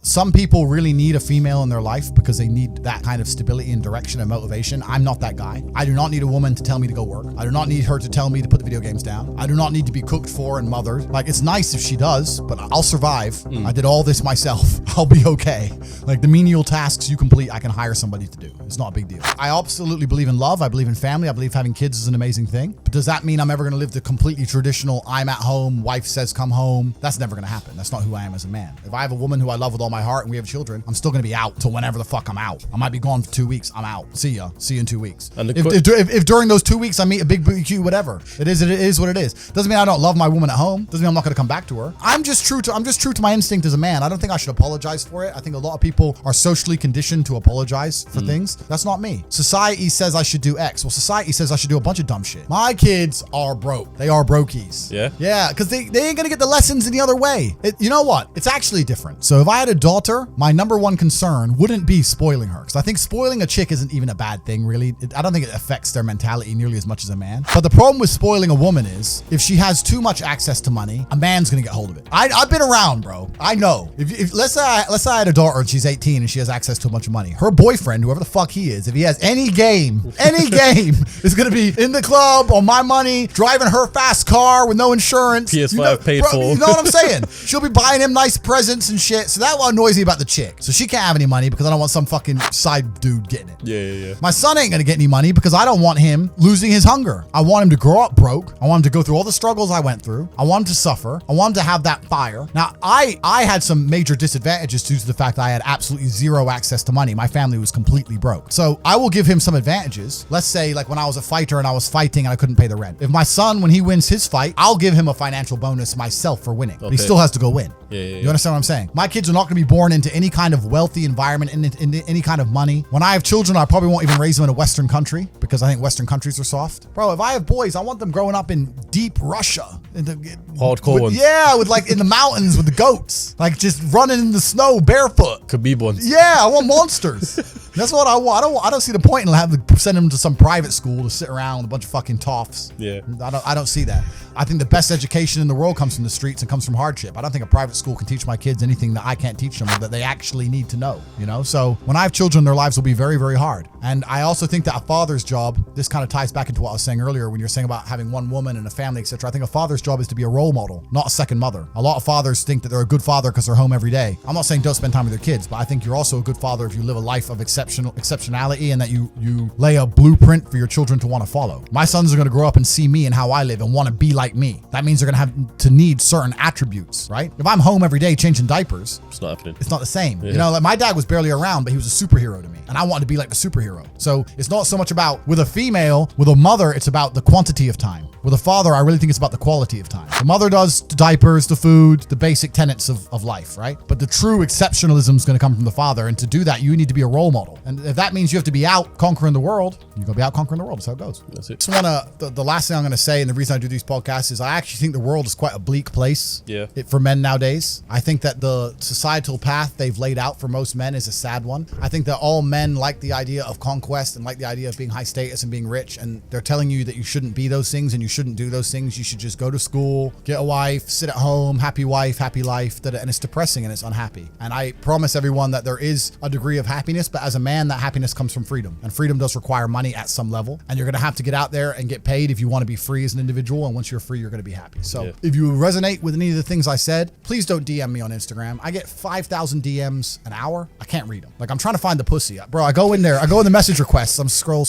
Some people really need a female in their life because they need that kind of stability and direction and motivation. I'm not that guy. I do not need a woman to tell me to go work. I do not need her to tell me to put the video games down. I do not need to be cooked for and mothered. Like, it's nice if she does, but I'll survive. I did all this myself. I'll be okay. Like, the menial tasks you complete, I can hire somebody to do. It's not a big deal. I absolutely believe in love. I believe in family. I believe having kids is an amazing thing. But does that mean I'm ever going to live the completely traditional, I'm at home, wife says come home? That's never going to happen. That's not who I am as a man. If I have a woman who I love with all my heart and we have children, I'm still going to be out till whenever the fuck I'm out. I might be gone for 2 weeks. I'm out. See you in 2 weeks. And if during those 2 weeks I meet a big BQ, whatever, it is what it is. Doesn't mean I don't love my woman at home. Doesn't mean I'm not going to come back to her. I'm just true to my instinct as a man. I don't think I should apologize for it. I think a lot of people are socially conditioned to apologize for things. That's not me. Society says I should do X. Well, society says I should do a bunch of dumb shit. My kids are broke. They are brokies. Yeah? Yeah, because they ain't going to get the lessons any other way. You know what? It's actually different. So if I had a daughter, my number one concern wouldn't be spoiling her, because I think spoiling a chick isn't even a bad thing, really. I don't think it affects their mentality nearly as much as a man. But the problem with spoiling a woman is if she has too much access to money, a man's going to get hold of it. I've been around, bro. I know. If let's say I had a daughter and she's 18 and she has access to a bunch of money. Her boyfriend, whoever the fuck he is, if he has any game, is going to be in the club on my money, driving her fast car with no insurance. PS5 paid for. You know what I'm saying? She'll be buying him nice presents and shit. So that's what annoys me about the chick. So she can't have any money because I don't want some fucking side dude getting it. Yeah. My son ain't going to get any money because I don't want him losing his hunger. I want him to grow up broke. I want him to go through all the struggles I went through. I want him to suffer. I want him to have that fire. Now, I had some major disadvantages due to the fact that I had absolutely zero access to money. My family was completely broke. So I will give him some advantages. Let's say like when I was a fighter and I was fighting and I couldn't pay the rent. If my son, when he wins his fight, I'll give him a financial bonus myself for winning. But he still has to go win. Yeah. You understand what I'm saying? My kids are not going to be born into any kind of wealthy environment, in any kind of money. When I have children, I probably won't even raise them in a Western country because I think Western countries are soft. Bro, if I have boys, I want them growing up in deep Russia. Hardcore ones. Yeah, with like in the mountains with the goats. Like just running in the snow barefoot. Khabib ones. Yeah, I want monsters. That's what I want. I don't see the point in send them to some private school to sit around with a bunch of fucking toffs. Yeah. I don't see that. I think the best education in the world comes from the streets and comes from hardship. I don't think a private school can teach my kids anything that I can't teach them or that they actually need to know, you know? So when I have children, their lives will be very, very hard. And I also think that a father's job, this kind of ties back into what I was saying earlier when you're saying about having one woman and a family, etc. I think a father's job is to be a role model, not a second mother. A lot of fathers think that they're a good father because they're home every day. I'm not saying don't spend time with your kids, but I think you're also a good father if you live a life of exceptionality and that you lay a blueprint for your children to want to follow. My sons are going to grow up and see me and how I live and want to be like me. That means they're going to have to need certain attributes, right? If I'm home every day changing diapers, it's not happening. It's not the same. Yeah. You know, like my dad was barely around, but he was a superhero to me. And I wanted to be like the superhero. So it's not so much about with a female, with a mother, it's about the quantity of time. With a father, I really think it's about the quality of time. The mother does the diapers, the food, the basic tenets of life, right? But the true exceptionalism is going to come from the father. And to do that, you need to be a role model. And if that means you have to be out conquering the world, you're going to be out conquering the world. That's how it goes. That's it. Just want to, the last thing I'm going to say, and the reason I do these podcasts is I actually think the world is quite a bleak place for men nowadays. I think that the societal path they've laid out for most men is a sad one. I think that all men like the idea of conquest and like the idea of being high status and being rich. And they're telling you that you shouldn't be those things and you shouldn't do those things. You should just go to school, get a wife, sit at home, happy wife, happy life. And it's depressing and it's unhappy. And I promise everyone that there is a degree of happiness, but as a man, that happiness comes from freedom. And freedom does require money at some level. And you're going to have to get out there and get paid if you want to be free as an individual. And once you're free, you're going to be happy. So if you resonate with any of the things I said, please don't DM me on Instagram. I get 5,000 DMs an hour. I can't read them. Like I'm trying to find the pussy. Bro, I go in there, I go in the message requests. I'm scroll,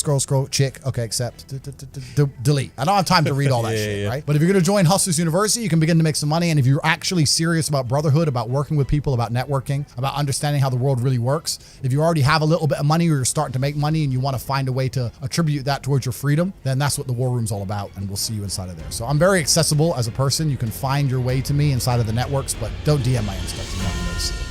chick. Okay, accept, delete. I don't have time to read all that shit, right? But if you're going to join Hustlers University, you can begin to make some money. And if you're actually serious about brotherhood, about working with people, about networking, about understanding how the world really works, if you already have a little bit of money or you're starting to make money and you want to find a way to attribute that towards your freedom, then that's what the War Room's all about. And we'll see you inside of there. So I'm very accessible as a person. You can find your way to me inside of the networks, but don't DM my Insta. You're not going to see it.